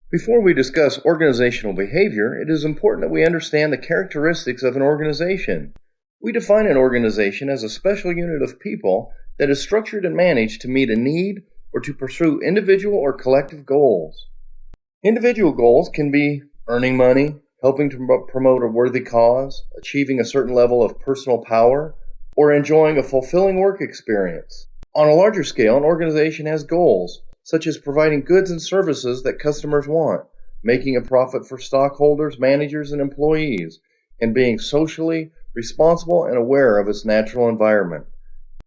Before we discuss organizational behavior, it is important that we understand the characteristics of an organization. We define an organization as a special unit of people that is structured and managed to meet a need or to pursue individual or collective goals. Individual goals can be earning money, helping to promote a worthy cause, achieving a certain level of personal power, or enjoying a fulfilling work experience. On a larger scale, an organization has goals, such as providing goods and services that customers want, making a profit for stockholders, managers, and employees, and being socially responsible and aware of its natural environment.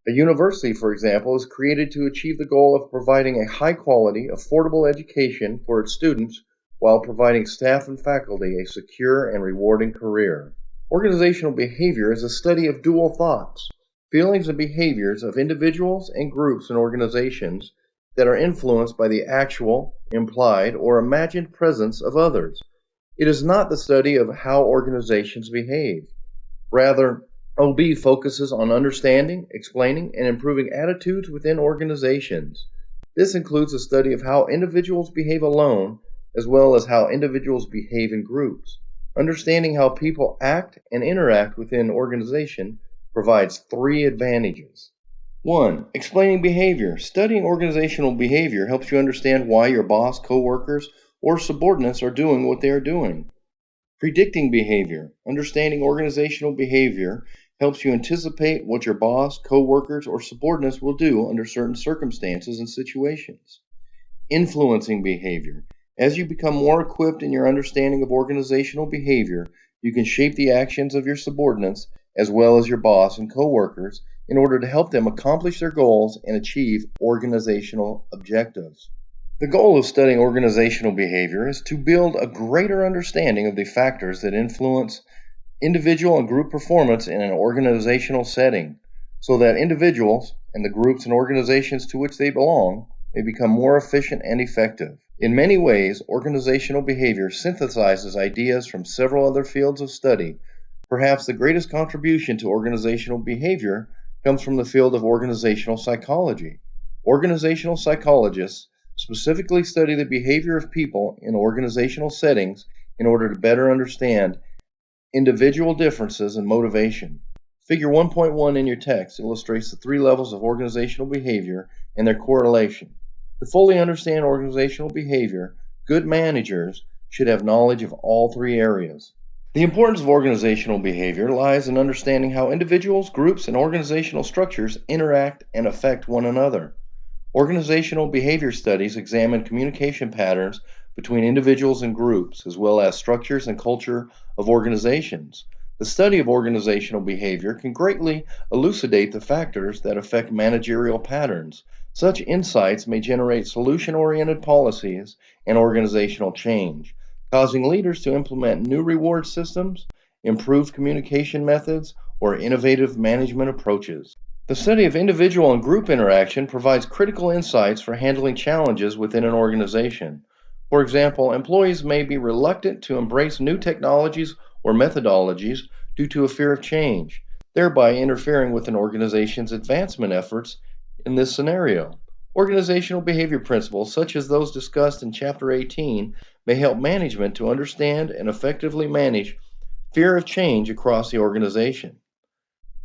A university, for example, is created to achieve the goal of providing a high quality, affordable education for its students while providing staff and faculty a secure and rewarding career. Organizational behavior is a study of dual thoughts, feelings and behaviors of individuals and groups and organizations that are influenced by the actual, implied, or imagined presence of others. It is not the study of how organizations behave. Rather, OB focuses on understanding, explaining, and improving attitudes within organizations. This includes a study of how individuals behave alone, as well as how individuals behave in groups. Understanding how people act and interact within an organization provides three advantages. 1. Explaining behavior. Studying organizational behavior helps you understand why your boss, coworkers, or subordinates are doing what they are doing. Predicting behavior. Understanding organizational behavior helps you anticipate what your boss, coworkers, or subordinates will do under certain circumstances and situations. Influencing behavior. As you become more equipped in your understanding of organizational behavior, you can shape the actions of your subordinates as well as your boss and coworkers in order to help them accomplish their goals and achieve organizational objectives. The goal of studying organizational behavior is to build a greater understanding of the factors that influence individual and group performance in an organizational setting, so that individuals and the groups and organizations to which they belong may become more efficient and effective. In many ways, organizational behavior synthesizes ideas from several other fields of study. Perhaps the greatest contribution to organizational behavior comes from the field of organizational psychology. Organizational psychologists specifically study the behavior of people in organizational settings in order to better understand individual differences and motivation. Figure 1.1 in your text illustrates the three levels of organizational behavior and their correlation. To fully understand organizational behavior, good managers should have knowledge of all three areas. The importance of organizational behavior lies in understanding how individuals, groups, and organizational structures interact and affect one another. Organizational behavior studies examine communication patterns between individuals and groups, as well as structures and culture of organizations. The study of organizational behavior can greatly elucidate the factors that affect managerial patterns. Such insights may generate solution-oriented policies and organizational change, causing leaders to implement new reward systems, improved communication methods, or innovative management approaches. The study of individual and group interaction provides critical insights for handling challenges within an organization. For example, employees may be reluctant to embrace new technologies or methodologies due to a fear of change, thereby interfering with an organization's advancement efforts in this scenario. Organizational behavior principles, such as those discussed in Chapter 18, may help management to understand and effectively manage fear of change across the organization.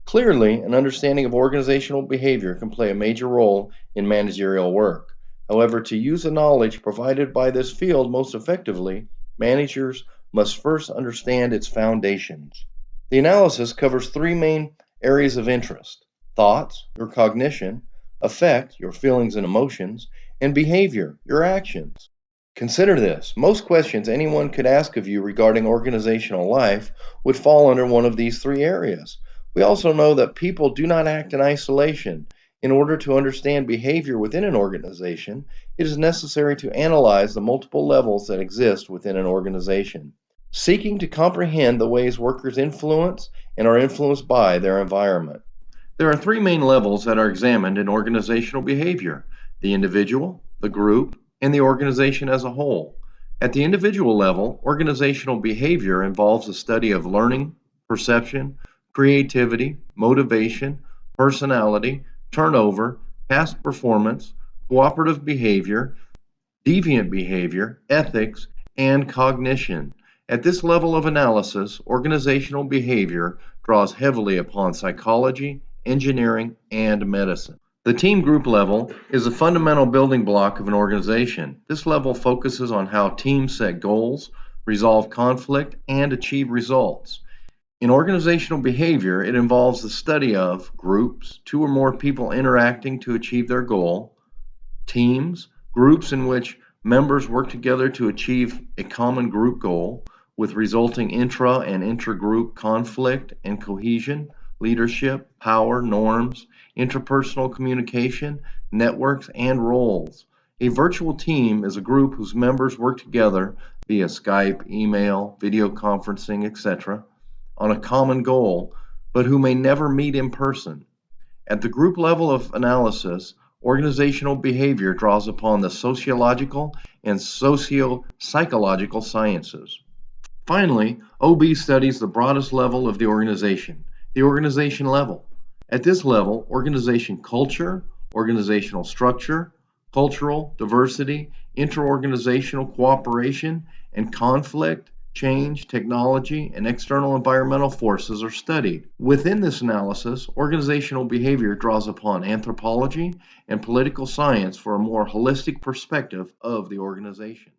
Clearly, an understanding of organizational behavior can play a major role in managerial work. However, to use the knowledge provided by this field most effectively, managers must first understand its foundations. The analysis covers three main areas of interest: thoughts, your cognition; affect, your feelings and emotions; and behavior, your actions. Consider this: most questions anyone could ask of you regarding organizational life would fall under one of these three areas. We also know that people do not act in isolation. In order to understand behavior within an organization, it is necessary to analyze the multiple levels that exist within an organization, seeking to comprehend the ways workers influence and are influenced by their environment. There are three main levels that are examined in organizational behavior: the individual, the group, and the organization as a whole. At the individual level, organizational behavior involves the study of learning, perception, creativity, motivation, personality, turnover, past performance, cooperative behavior, deviant behavior, ethics, and cognition. At this level of analysis, organizational behavior draws heavily upon psychology, engineering, and medicine. The team group level is a fundamental building block of an organization. This level focuses on how teams set goals, resolve conflict, and achieve results. In organizational behavior, it involves the study of groups, two or more people interacting to achieve their goal, teams, groups in which members work together to achieve a common group goal, with resulting intra and intergroup conflict and cohesion, leadership, power, norms, interpersonal communication, networks, and roles. A virtual team is a group whose members work together via Skype, email, video conferencing, etc., on a common goal, but who may never meet in person. At the group level of analysis, organizational behavior draws upon the sociological and socio-psychological sciences. Finally, OB studies the broadest level of the organization level. At this level, organization culture, organizational structure, cultural diversity, interorganizational cooperation, and conflict, change, technology, and external environmental forces are studied. Within this analysis, organizational behavior draws upon anthropology and political science for a more holistic perspective of the organization.